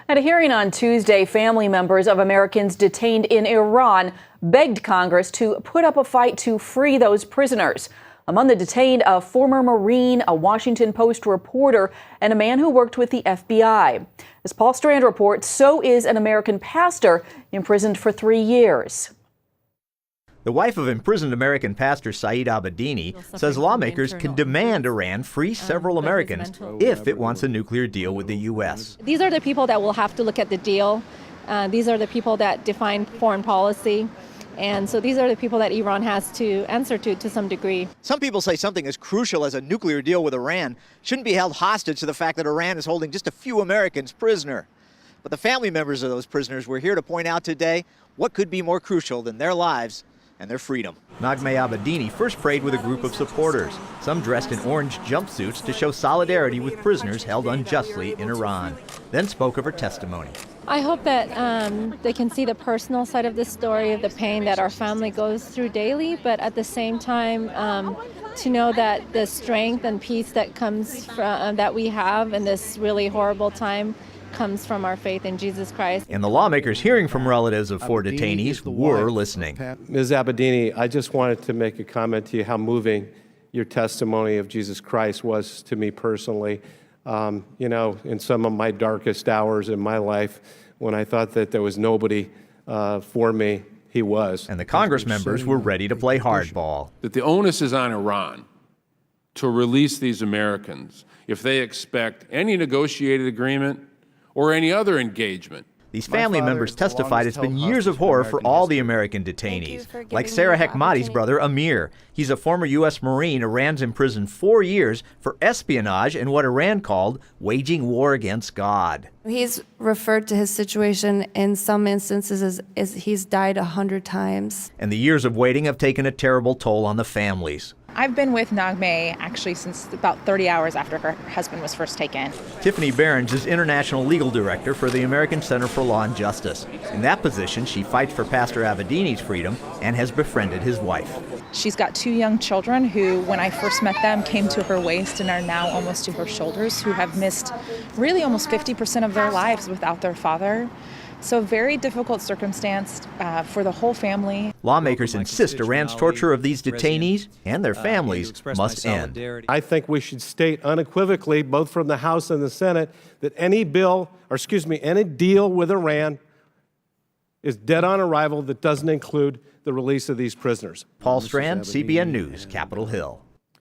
At a hearing on Tuesday, family members of Americans detained in Iran begged Congress to put up a fight to free those prisoners. Among the detained, a former Marine, a Washington Post reporter, and a man who worked with the FBI. As Paul Strand reports, so is an American pastor imprisoned for 3 years. The wife of imprisoned American pastor Saeed Abedini says lawmakers can demand Iran free several Americans if it wants a nuclear deal with the U.S. These are the people that will have to look at the deal. These are the people that define foreign policy. And so these are the people that Iran has to answer to some degree. Some people say something as crucial as a nuclear deal with Iran shouldn't be held hostage to the fact that Iran is holding just a few Americans prisoner. But the family members of those prisoners were here to point out today what could be more crucial than their lives and their freedom. Nagme Abedini first prayed with a group of supporters, some dressed in orange jumpsuits to show solidarity with prisoners held unjustly in Iran, then spoke of her testimony. I hope that they can see the personal side of the story, of the pain that our family goes through daily, but at the same time to know that the strength and peace that comes from, that we have in this really horrible time comes from our faith in Jesus Christ. And the lawmakers hearing from relatives of 4 detainees were listening. Ms. Abedini, I just wanted to make a comment to you how moving your testimony of Jesus Christ was to me personally. You know, in some of my darkest hours in my life, when I thought that there was nobody for me, he was. And the Congress members were ready to play hardball. That the onus is on Iran to release these Americans if they expect any negotiated agreement or any other engagement. These family members testified it's been years of horror for all the American detainees, like Sarah Hekmati's brother, Amir. He's a former U.S. Marine. Iran's imprisoned 4 years for espionage and what Iran called waging war against God. He's referred to his situation in some instances as he's died 100 times. And the years of waiting have taken a terrible toll on the families. I've been with Nagme actually since about 30 hours after her husband was first taken. Tiffany Behrens is International Legal Director for the American Center for Law and Justice. In that position, she fights for Pastor Abedini's freedom and has befriended his wife. She's got 2 young children who, when I first met them, came to her waist and are now almost to her shoulders, who have missed really almost 50% of their lives without their father. So very difficult circumstance for the whole family. Lawmakers insist Iran's torture of these detainees and their families must end. I think we should state unequivocally, both from the House and the Senate, that any deal with Iran is dead on arrival that doesn't include the release of these prisoners. Paul Strand, CBN News, Capitol Hill.